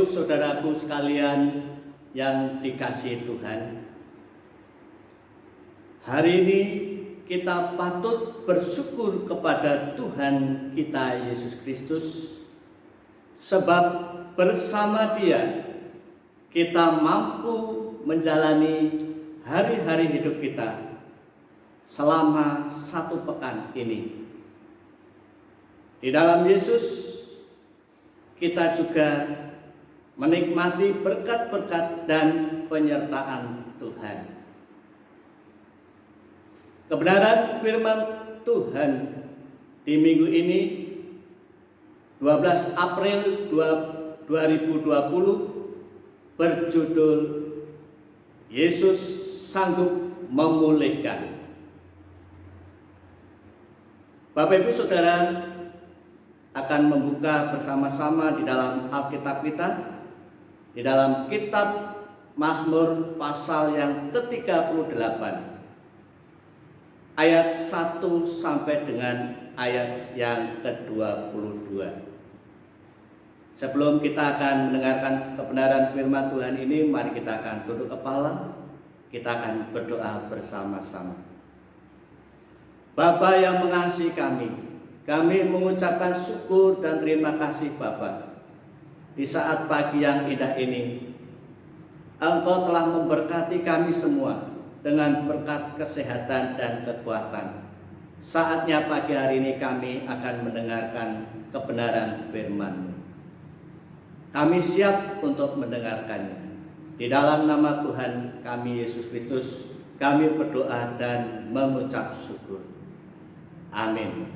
saudaraku sekalian yang dikasihi Tuhan, hari ini kita patut bersyukur kepada Tuhan kita Yesus Kristus, sebab bersama Dia kita mampu menjalani hari-hari hidup kita selama 1 pekan ini. Di dalam Yesus kita juga menikmati berkat-berkat dan penyertaan Tuhan. Kebenaran firman Tuhan di minggu ini 12 April 2020 berjudul Yesus sanggup memulihkan. Bapak Ibu Saudara akan membuka bersama-sama di dalam Alkitab kita, di dalam kitab Mazmur pasal yang ke-38 ayat 1 sampai dengan ayat yang ke-22. Sebelum kita akan mendengarkan kebenaran firman Tuhan ini, mari kita akan tunduk kepala, kita akan berdoa bersama-sama. Bapa yang mengasihi kami mengucapkan syukur dan terima kasih Bapa. Di saat pagi yang indah ini, Engkau telah memberkati kami semua dengan berkat kesehatan dan kekuatan. Saatnya pagi hari ini kami akan mendengarkan kebenaran firman-Mu. Kami siap untuk mendengarkannya. Di dalam nama Tuhan kami Yesus Kristus, kami berdoa dan mengucap syukur. Amin.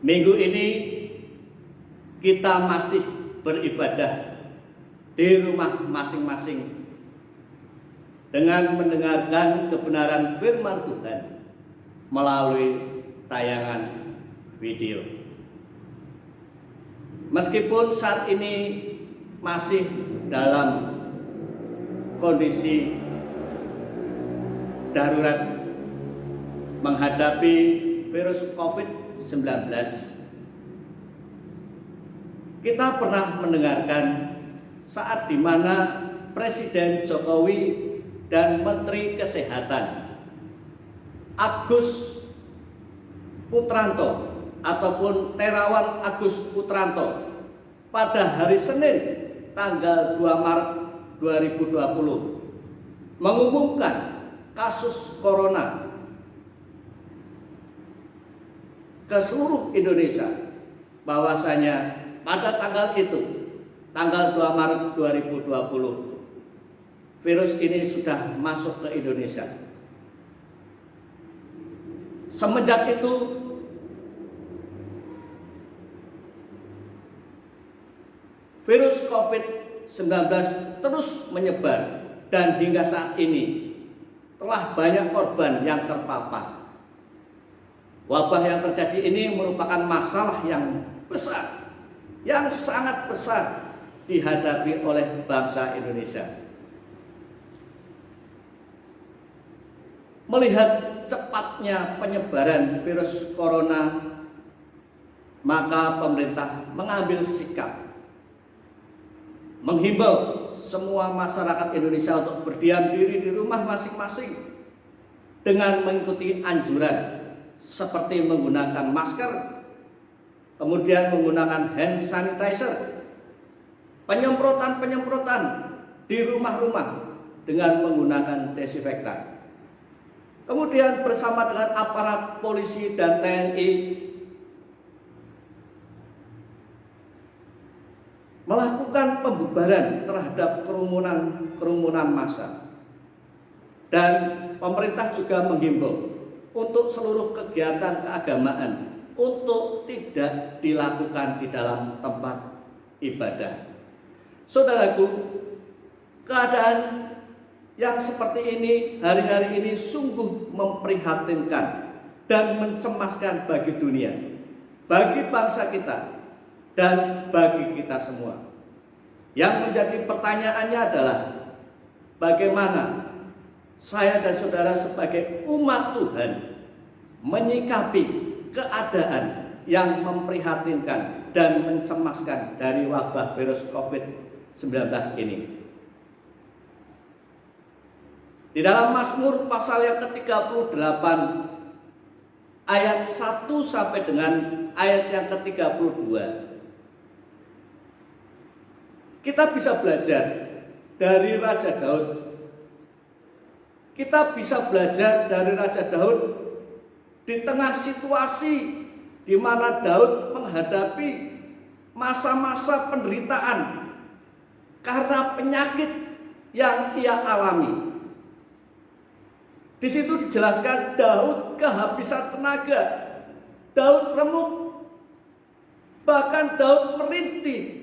Minggu ini kita masih beribadah di rumah masing-masing dengan mendengarkan kebenaran firman Tuhan melalui tayangan video. Meskipun saat ini masih dalam kondisi darurat menghadapi virus COVID-19, kita pernah mendengarkan saat di mana Presiden Jokowi dan Menteri Kesehatan Agus Putranto ataupun Terawan Agus Putranto pada hari Senin tanggal 2 Maret 2020 mengumumkan kasus corona ke seluruh Indonesia, bahwasanya pada tanggal itu, tanggal 2 Maret 2020, virus ini sudah masuk ke Indonesia. Semenjak itu, virus COVID-19 terus menyebar dan hingga saat ini telah banyak korban yang terpapar. Wabah yang terjadi ini merupakan masalah yang besar, yang sangat besar dihadapi oleh bangsa Indonesia. Melihat cepatnya penyebaran virus corona, maka pemerintah mengambil sikap menghimbau semua masyarakat Indonesia untuk berdiam diri di rumah masing-masing dengan mengikuti anjuran seperti menggunakan masker, kemudian menggunakan hand sanitizer, penyemprotan di rumah-rumah dengan menggunakan desinfektan. Kemudian bersama dengan aparat polisi dan TNI melakukan pembubaran terhadap kerumunan massa. Dan pemerintah juga menghimbau untuk seluruh kegiatan keagamaan untuk tidak dilakukan di dalam tempat ibadah. Saudaraku, keadaan yang seperti ini hari-hari ini sungguh memprihatinkan dan mencemaskan bagi dunia, bagi bangsa kita, dan bagi kita semua. Yang menjadi pertanyaannya adalah bagaimana saya dan saudara sebagai umat Tuhan menyikapi keadaan yang memprihatinkan dan mencemaskan dari wabah virus COVID-19 ini. Di dalam Mazmur pasal yang ke-38 ayat 1 sampai dengan ayat yang ke-32, kita bisa belajar dari Raja Daud. Kita bisa belajar dari Raja Daud di tengah situasi di mana Daud menghadapi masa-masa penderitaan karena penyakit yang ia alami. Di situ dijelaskan Daud kehabisan tenaga, Daud remuk, bahkan Daud merintih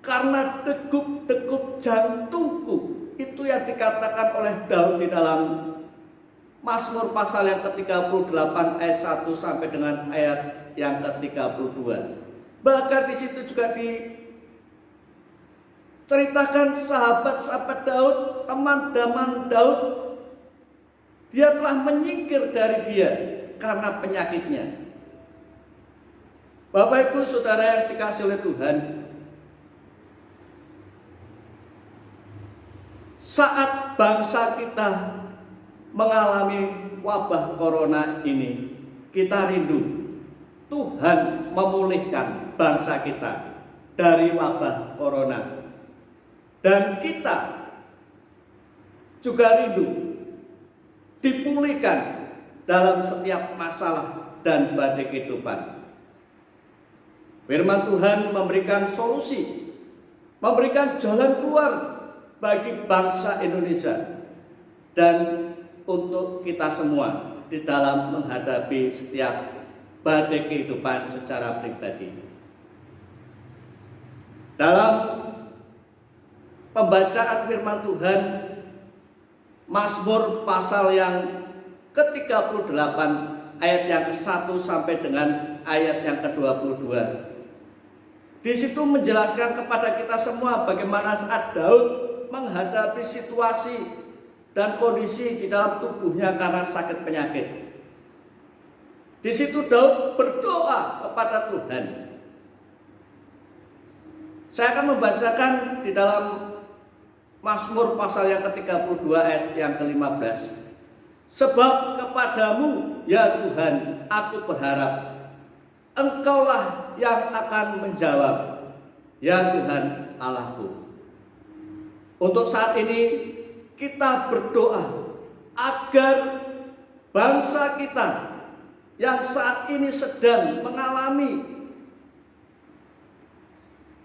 karena degup-degup jantungku. Itu yang dikatakan oleh Daud di dalam Mazmur pasal yang ke-38 ayat 1 sampai dengan ayat yang ke-32. Bahkan di situ juga diceritakan sahabat-sahabat Daud, teman-teman Daud, dia telah menyingkir dari dia karena penyakitnya. Bapak Ibu Saudara yang dikasihi oleh Tuhan, saat bangsa kita mengalami wabah corona ini, kita rindu Tuhan memulihkan bangsa kita dari wabah corona. Dan kita juga rindu dipulihkan dalam setiap masalah dan badai kehidupan. Firman Tuhan memberikan solusi, memberikan jalan keluar bagi bangsa Indonesia dan untuk kita semua di dalam menghadapi setiap badai kehidupan secara pribadi. Dalam pembacaan firman Tuhan, Mazmur pasal yang ke-38 ayat yang ke-1 sampai dengan ayat yang ke-22. Di situ menjelaskan kepada kita semua bagaimana saat Daud menghadapi situasi dan kondisi di dalam tubuhnya karena sakit penyakit. Di situ Daud berdoa kepada Tuhan. Saya akan membacakan di dalam Mazmur pasal yang ke-32 ayat yang ke-15. Sebab kepadamu ya Tuhan aku berharap, Engkaulah yang akan menjawab, ya Tuhan Allahku. Untuk saat ini kita berdoa agar bangsa kita yang saat ini sedang mengalami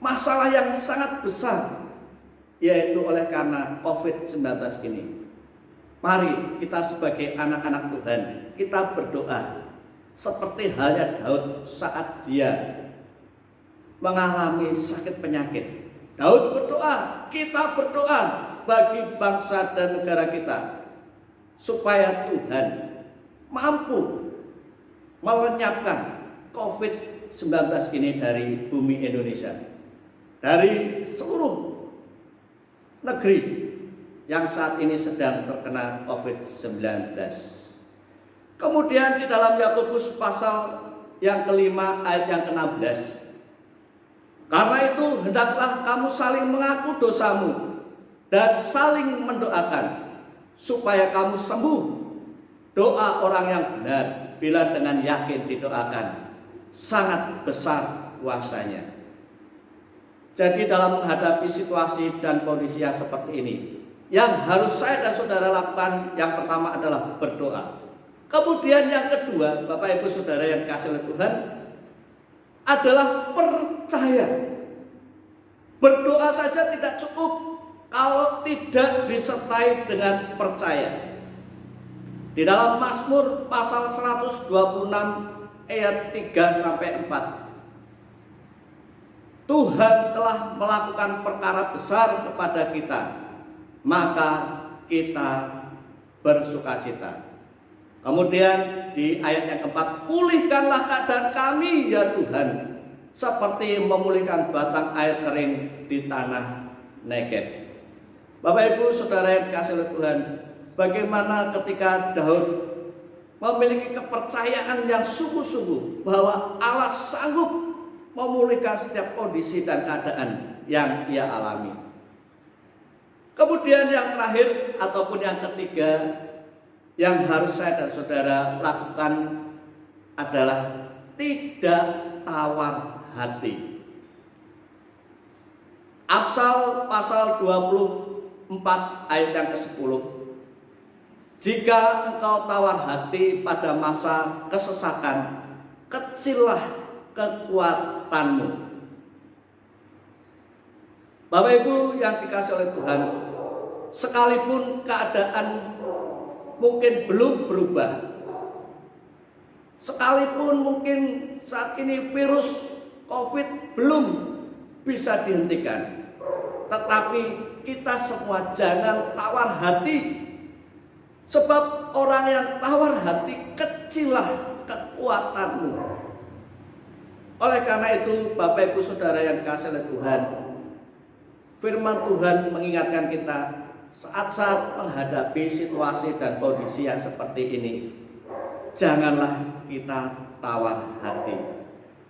masalah yang sangat besar, yaitu oleh karena COVID-19 ini. Mari kita sebagai anak-anak Tuhan, kita berdoa seperti halnya Daud saat dia mengalami sakit penyakit. Daud berdoa, kita berdoa bagi bangsa dan negara kita, supaya Tuhan mampu melenyapkan COVID-19 ini dari bumi Indonesia, dari seluruh negeri yang saat ini sedang terkena COVID-19. Kemudian di dalam Yakobus pasal yang kelima ayat yang ke-16, karena itu hendaklah kamu saling mengaku dosamu dan saling mendoakan supaya kamu sembuh. Doa orang yang benar bila dengan yakin didoakan sangat besar kuasanya. Jadi dalam menghadapi situasi dan kondisi yang seperti ini, yang harus saya dan saudara lakukan yang pertama adalah berdoa. Kemudian yang kedua, Bapak Ibu Saudara yang dikasihi oleh Tuhan, adalah percaya. Berdoa saja tidak cukup kalau tidak disertai dengan percaya. Di dalam Mazmur pasal 126 ayat 3 sampai 4. Tuhan telah melakukan perkara besar kepada kita, maka kita bersukacita. Kemudian di ayat yang keempat, pulihkanlah keadaan kami ya Tuhan, seperti memulihkan batang air kering di tanah Negeb. Bapak Ibu Saudara yang dikasihi oleh Tuhan, bagaimana ketika Daud memiliki kepercayaan yang sungguh-sungguh bahwa Allah sanggup memulihkan setiap kondisi dan keadaan yang ia alami. Kemudian yang terakhir ataupun yang ketiga yang harus saya dan saudara lakukan adalah tidak tawar hati. Amsal pasal 24 ayat yang ke-10. Jika engkau tawar hati pada masa kesesakan, kecillah kekuatanmu. Bapak Ibu yang dikasihi oleh Tuhan, sekalipun keadaan mungkin belum berubah, sekalipun mungkin saat ini virus COVID belum bisa dihentikan, tetapi kita semua jangan tawar hati. Sebab orang yang tawar hati, kecillah kekuatanmu. Oleh karena itu, Bapak Ibu Saudara yang dikasihi oleh Tuhan, firman Tuhan mengingatkan kita saat-saat menghadapi situasi dan kondisi yang seperti ini, janganlah kita tawar hati.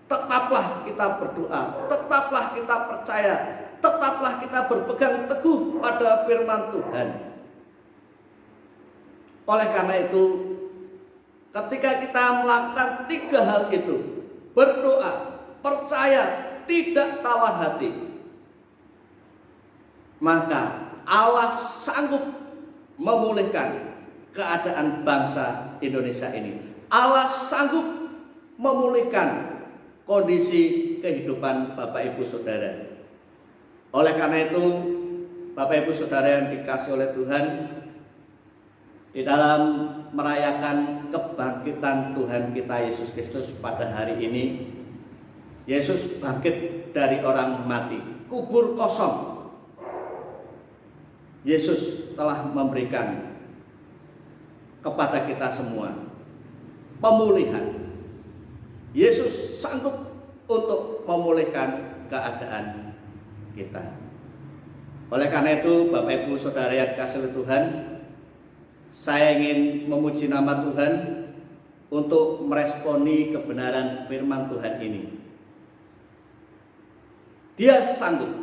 Tetaplah kita berdoa, tetaplah kita percaya, tetaplah kita berpegang teguh pada firman Tuhan. Oleh karena itu, ketika kita melakukan 3 hal itu, berdoa, percaya, tidak tawar hati, maka Allah sanggup memulihkan keadaan bangsa Indonesia ini. Allah sanggup memulihkan kondisi kehidupan Bapak Ibu Saudara. Oleh karena itu, Bapak Ibu Saudara yang dikasihi oleh Tuhan, di dalam merayakan kebangkitan Tuhan kita Yesus Kristus pada hari ini, Yesus bangkit dari orang mati, kubur kosong. Yesus telah memberikan kepada kita semua pemulihan. Yesus sanggup untuk memulihkan keadaan kita. Oleh karena itu, Bapak Ibu Saudara yang dikasihi oleh Tuhan, saya ingin memuji nama Tuhan untuk meresponi kebenaran firman Tuhan ini. Dia sanggup